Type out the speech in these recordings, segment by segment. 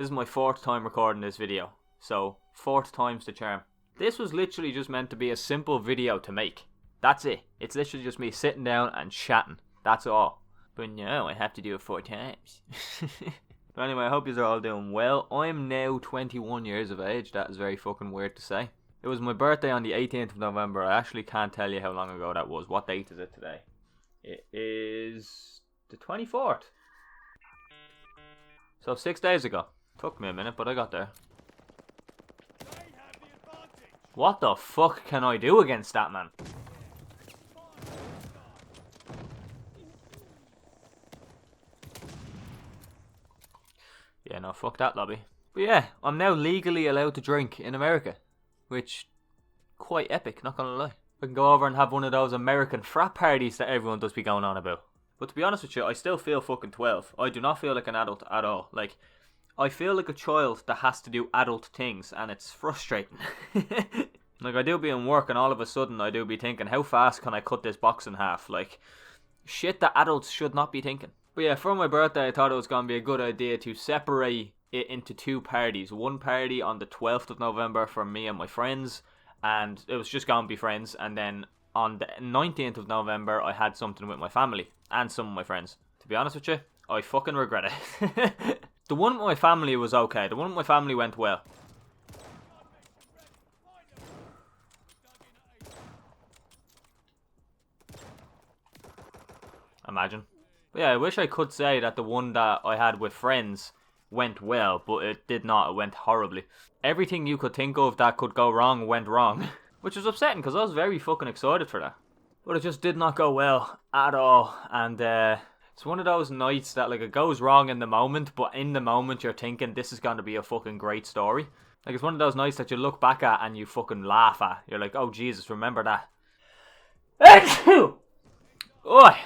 This is my 4th time recording this video, so 4th time's the charm. This was literally just meant to be a simple video to make. That's it. It's literally just me sitting down and chatting. That's all. But no, I have to do it 4 times. But anyway, I hope you are all doing well. I'm now 21 years of age. That is very fucking weird to say. It was my birthday on the 18th of November. I actually can't tell you how long ago that was. What date is it today? It is the 24th. So 6 days ago. Took me a minute, but I got there. What the fuck can I do against that, man? Yeah, no, fuck that lobby. But yeah, I'm now legally allowed to drink in America. Which, quite epic, not gonna lie. I can go over and have one of those American frat parties that everyone does be going on about. But to be honest with you, I still feel fucking 12. I do not feel like an adult at all. Like, I feel like a child that has to do adult things, and it's frustrating. Like, I do be in work, and all of a sudden I do be thinking, how fast can I cut this box in half? Like, shit that adults should not be thinking. But yeah, for my birthday, I thought it was going to be a good idea to separate it into 2 parties. One party on the 12th of November for me and my friends, and it was just going to be friends. And then on the 19th of November, I had something with my family and some of my friends. To be honest with you, I fucking regret it. The one with my family was okay. The one with my family went well. Imagine. But yeah, I wish I could say that the one that I had with friends went well, but it did not. It went horribly. Everything you could think of that could go wrong went wrong. Which was upsetting because I was very fucking excited for that. But it just did not go well at all. And it's one of those nights that, like, it goes wrong in the moment, but in the moment you're thinking this is going to be a fucking great story. Like, it's one of those nights that you look back at and you fucking laugh at. You're like, oh Jesus, remember that. Oi!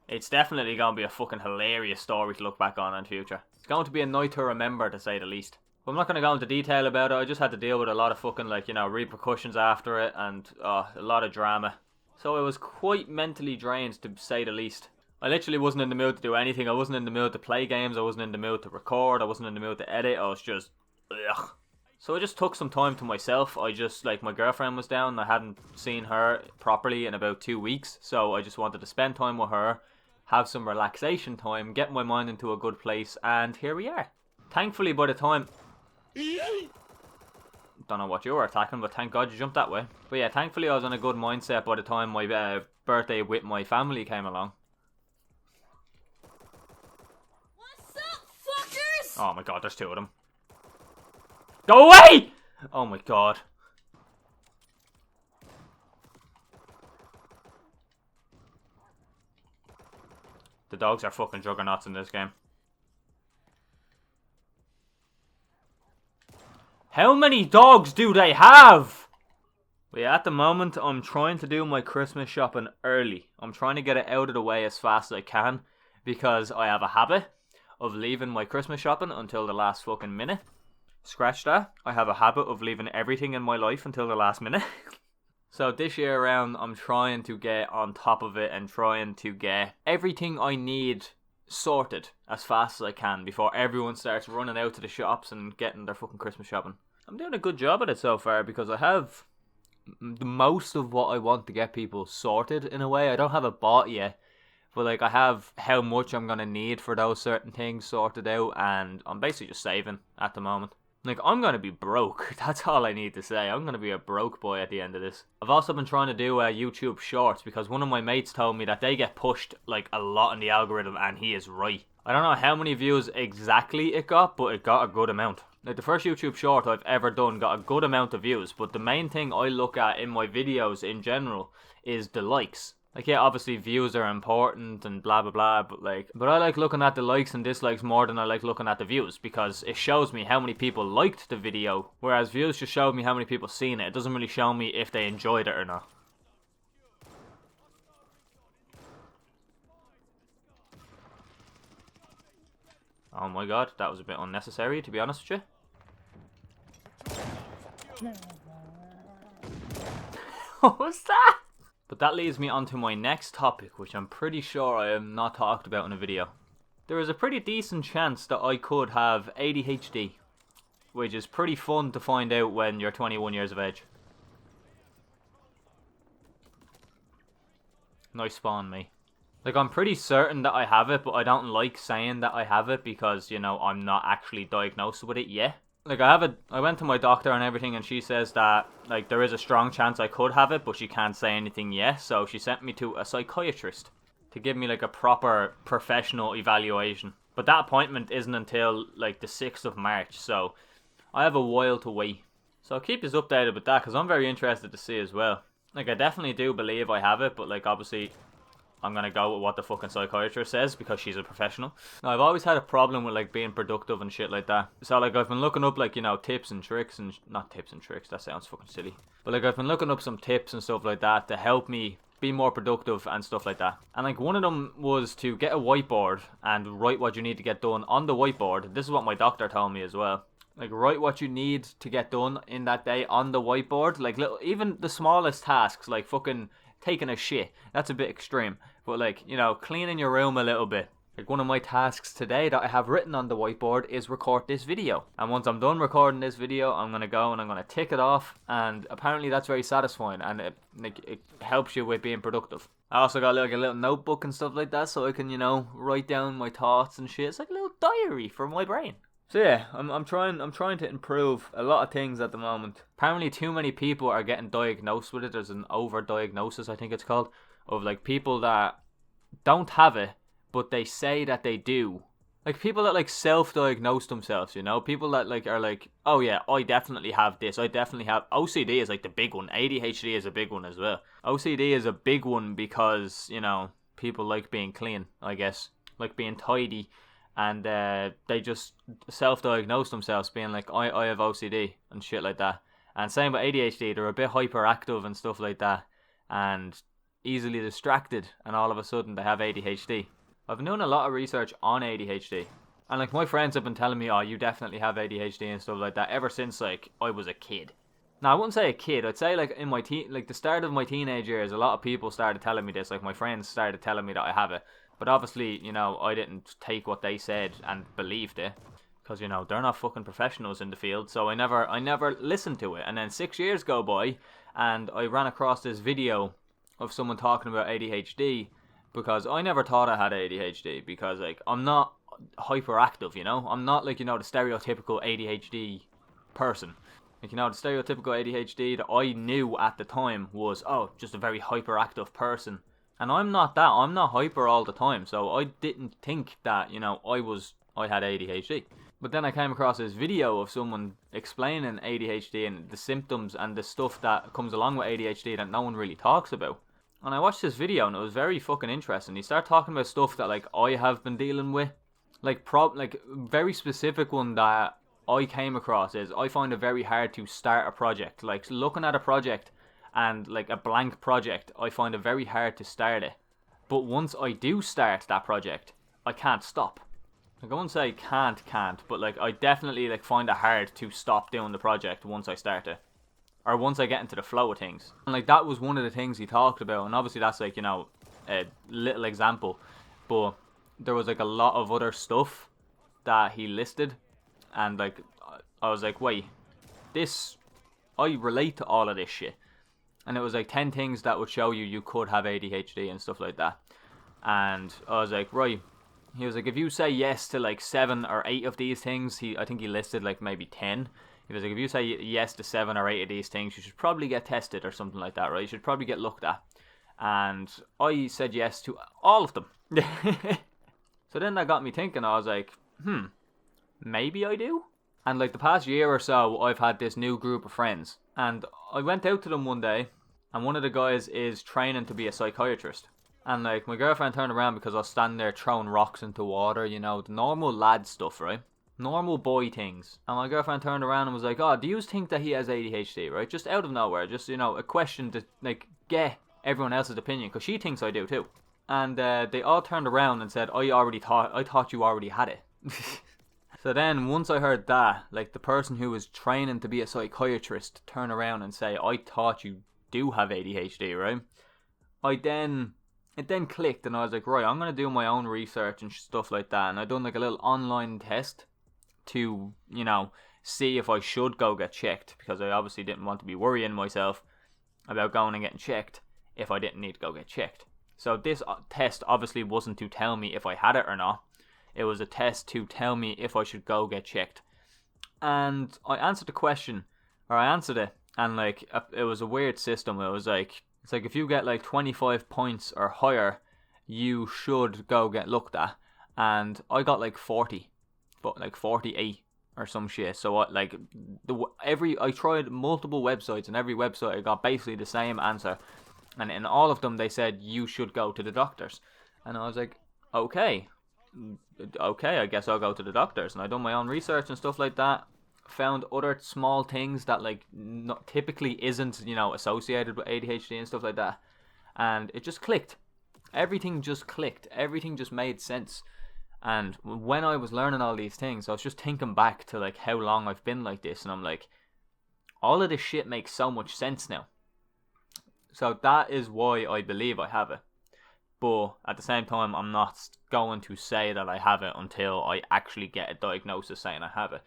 It's definitely going to be a fucking hilarious story to look back on in the future. It's going to be a night to remember, to say the least. But I'm not going to go into detail about it. I just had to deal with a lot of fucking, like, you know, repercussions after it and a lot of drama. So I was quite mentally drained, to say the least. I literally wasn't in the mood to do anything. I wasn't in the mood to play games. I wasn't in the mood to record. I wasn't in the mood to edit. I was just... ugh. So I just took some time to myself. I just, like, my girlfriend was down. I hadn't seen her properly in about 2 weeks. So I just wanted to spend time with her, have some relaxation time, get my mind into a good place, and here we are. Thankfully, by the time... don't know what you were attacking, but thank God you jumped that way. But yeah, thankfully I was in a good mindset by the time my birthday with my family came along. What's up, fuckers? Oh my God, there's 2 of them. Go away! Oh my God. The dogs are fucking juggernauts in this game. How many dogs do they have? Well, yeah, at the moment, I'm trying to do my Christmas shopping early. I'm trying to get it out of the way as fast as I can, because I have a habit of leaving my Christmas shopping until the last fucking minute. Scratch that. I have a habit of leaving everything in my life until the last minute. So this year around, I'm trying to get on top of it and trying to get everything I need sorted as fast as I can before everyone starts running out to the shops and getting their fucking Christmas shopping. I'm doing a good job at it so far because I have most of what I want to get people sorted in a way. I don't have it bought yet, but like I have how much I'm going to need for those certain things sorted out, and I'm basically just saving at the moment. Like, I'm going to be broke. That's all I need to say. I'm going to be a broke boy at the end of this. I've also been trying to do YouTube shorts because one of my mates told me that they get pushed like a lot in the algorithm, and he is right. I don't know how many views exactly it got, but it got a good amount. Like, the first YouTube short I've ever done got a good amount of views, but the main thing I look at in my videos in general is the likes. Like, yeah, obviously views are important and blah blah blah, but I like looking at the likes and dislikes more than I like looking at the views, because it shows me how many people liked the video, whereas views just show me how many people seen it. It doesn't really show me if they enjoyed it or not. Oh my God, that was a bit unnecessary, to be honest with you. What was that? But that leads me on to my next topic, which I'm pretty sure I have not talked about in a video. There is a pretty decent chance that I could have ADHD. which is pretty fun to find out when you're 21 years of age. Nice spawn, me. Like, I'm pretty certain that I have it, but I don't like saying that I have it because, you know, I'm not actually diagnosed with it yet. Like, I went to my doctor and everything, and she says that, like, there is a strong chance I could have it, but she can't say anything yet, so she sent me to a psychiatrist to give me, like, a proper professional evaluation. But that appointment isn't until, like, the 6th of March, so I have a while to wait. So I'll keep you updated with that, because I'm very interested to see as well. Like, I definitely do believe I have it, but, like, obviously I'm gonna go with what the fucking psychiatrist says because she's a professional. Now, I've always had a problem with, like, being productive and shit like that. So, like, I've been looking up, like, you know, tips and tricks and... Not tips and tricks, that sounds fucking silly. But, like, I've been looking up some tips and stuff like that to help me be more productive and stuff like that. And, like, one of them was to get a whiteboard and write what you need to get done on the whiteboard. This is what my doctor told me as well. Like, write what you need to get done in that day on the whiteboard. Like, little, even the smallest tasks, like fucking taking a shit. That's a bit extreme. But, like, you know, cleaning your room a little bit. Like, one of my tasks today that I have written on the whiteboard is record this video. And once I'm done recording this video, I'm going to go and I'm going to tick it off. And apparently that's very satisfying. And it helps you with being productive. I also got, like, a little notebook and stuff like that, so I can, you know, write down my thoughts and shit. It's like a little diary for my brain. So yeah, I'm trying to improve a lot of things at the moment. Apparently too many people are getting diagnosed with it. There's an over-diagnosis, I think it's called, of, like, people that don't have it, but they say that they do. Like, people that, like, self-diagnose themselves, you know? People that, like, are like, oh yeah, I definitely have this. I definitely have... OCD is, like, the big one. ADHD is a big one as well. OCD is a big one because, you know, people like being clean, I guess. Like being tidy. And they just self-diagnose themselves being like, I have OCD and shit like that. And same with ADHD, they're a bit hyperactive and stuff like that. And easily distracted. And all of a sudden they have ADHD. I've been doing a lot of research on ADHD. And, like, my friends have been telling me, oh, you definitely have ADHD and stuff like that ever since, like, I was a kid. Now, I wouldn't say a kid. I'd say, like, in my the start of my teenage years, a lot of people started telling me this. Like, my friends started telling me that I have it. But obviously, you know, I didn't take what they said and believed it. Because, you know, they're not fucking professionals in the field. So I never listened to it. And then 6 years go by and I ran across this video of someone talking about ADHD. Because I never thought I had ADHD. Because, like, I'm not hyperactive, you know? I'm not, like, you know, the stereotypical ADHD person. Like, you know, the stereotypical ADHD that I knew at the time was, oh, just a very hyperactive person. And I'm not that. I'm not hyper all the time. So I didn't think that, you know, I had ADHD. But then I came across this video of someone explaining ADHD and the symptoms and the stuff that comes along with ADHD that no one really talks about. And I watched this video and it was very fucking interesting. He started talking about stuff that, like, I have been dealing with. Like, very specific one that I came across is I find it very hard to start a project. Like, looking at a project and, like, a blank project, I find it very hard to start it. But once I do start that project, I can't stop. Like, I wouldn't say can't, but, like, I definitely, like, find it hard to stop doing the project once I start it. Or once I get into the flow of things. And, like, that was one of the things he talked about. And obviously that's, like, you know, a little example. But there was, like, a lot of other stuff that he listed. And, like, I was like, wait, I relate to all of this shit. And it was like 10 things that would show you could have ADHD and stuff like that. And I was like, right. He was like, if you say yes to like 7 or 8 of these things, I think he listed like maybe 10. He was like, if you say yes to 7 or 8 of these things, you should probably get tested or something like that, right? You should probably get looked at. And I said yes to all of them. So then that got me thinking. I was like, maybe I do? And like the past year or so, I've had this new group of friends. And I went out to them one day, and one of the guys is training to be a psychiatrist. And like my girlfriend turned around because I was standing there throwing rocks into water, you know, the normal lad stuff, right? Normal boy things. And my girlfriend turned around and was like, oh, do you think that he has ADHD, right? Just out of nowhere, just, you know, a question to like get everyone else's opinion, because she thinks I do too. And they all turned around and said, I thought you already had it. So then, once I heard that, like, the person who was training to be a psychiatrist turn around and say, I thought you do have ADHD, right? It then clicked, and I was like, right, I'm going to do my own research and stuff like that. And I done, like, a little online test to, you know, see if I should go get checked, because I obviously didn't want to be worrying myself about going and getting checked if I didn't need to go get checked. So this test obviously wasn't to tell me if I had it or not. It was a test to tell me if I should go get checked. And I answered the question, or I answered it, and like it was a weird system. It was like, it's like if you get like 25 points or higher, you should go get looked at. And I got like 40, but like 48 or some shit. So I tried multiple websites, and every website I got basically the same answer. And in all of them, they said you should go to the doctors. And I was like, okay, I guess I'll go to the doctors. And I done my own research and stuff like that. Found other small things that like not typically isn't, you know, associated with ADHD and stuff like that. And it just clicked. Everything just clicked. Everything just made sense. And when I was learning all these things, I was just thinking back to like how long I've been like this. And I'm like, all of this shit makes so much sense now. So that is why I believe I have it. But at the same time, I'm not going to say that I have it until I actually get a diagnosis saying I have it.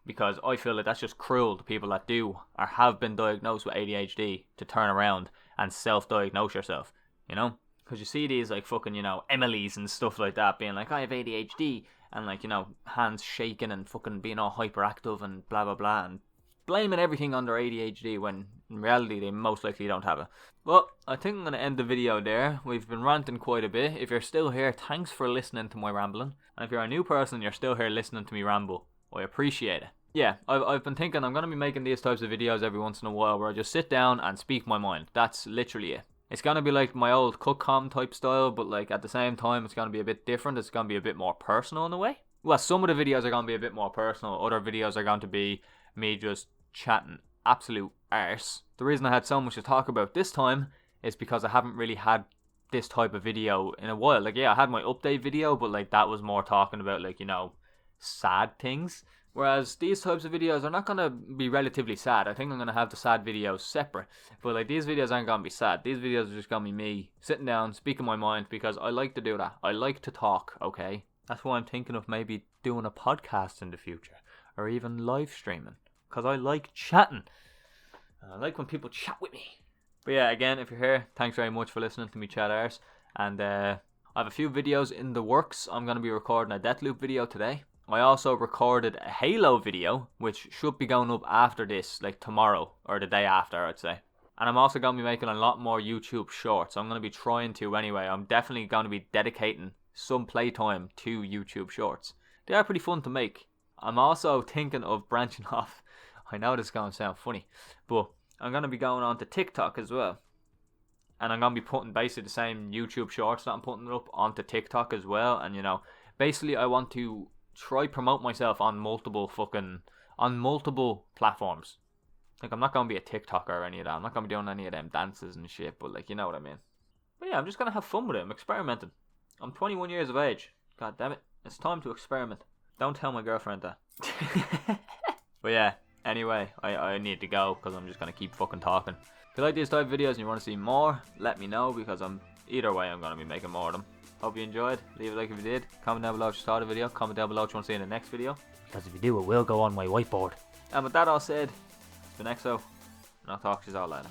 Because I feel like that's just cruel to people that do or have been diagnosed with ADHD to turn around and self-diagnose yourself, you know? Because you see these like fucking, you know, Emily's and stuff like that being like, I have ADHD, and like, you know, hands shaking and fucking being all hyperactive and blah blah blah, and blaming everything on their ADHD when in reality they most likely don't have it. Well, I think I'm going to end the video there. We've been ranting quite a bit. If you're still here, thanks for listening to my rambling. And if you're a new person and you're still here listening to me ramble, I appreciate it. Yeah, I've been thinking I'm going to be making these types of videos every once in a while where I just sit down and speak my mind. That's literally it. It's going to be like my old Cookcom type style, but like at the same time it's going to be a bit different. It's going to be a bit more personal in a way. Well, some of the videos are going to be a bit more personal. Other videos are going to be me just chatting absolute arse. The reason I had so much to talk about this time is because I haven't really had this type of video in a while. Like, yeah, I had my update video, but like that was more talking about like, you know, sad things. Whereas these types of videos are not going to be relatively sad. I think I'm going to have the sad videos separate. But like these videos aren't going to be sad. These videos are just going to be me sitting down, speaking my mind, because I like to do that. I like to talk, okay? That's why I'm thinking of maybe doing a podcast in the future. Or even live streaming. Because I like chatting. I like when people chat with me. But yeah, again, if you're here, thanks very much for listening to me chat arse. And I have a few videos in the works. I'm going to be recording a Deathloop video today. I also recorded a Halo video, which should be going up after this, like tomorrow, or the day after, I'd say. And I'm also going to be making a lot more YouTube shorts. I'm going to be trying to anyway. I'm definitely going to be dedicating some playtime to YouTube shorts. They are pretty fun to make. I'm also thinking of branching off. I know this is going to sound funny, but I'm going to be going on to TikTok as well. And I'm going to be putting basically the same YouTube shorts that I'm putting up onto TikTok as well. And, you know, basically I want to try promote myself on multiple platforms. Like, I'm not going to be a TikToker or any of that. I'm not going to be doing any of them dances and shit, but like, you know what I mean. But yeah, I'm just going to have fun with it. I'm experimenting. I'm 21 years of age. God damn it. It's time to experiment. Don't tell my girlfriend that. But yeah, anyway, I need to go because I'm just going to keep fucking talking. If you like these type of videos and you want to see more, let me know, because either way I'm going to be making more of them. Hope you enjoyed. Leave a like if you did. Comment down below if you saw the video. Comment down below what you want to see in the next video, because if you do, it will go on my whiteboard. And with that all said, it's been EXO, and I'll talk to you all later.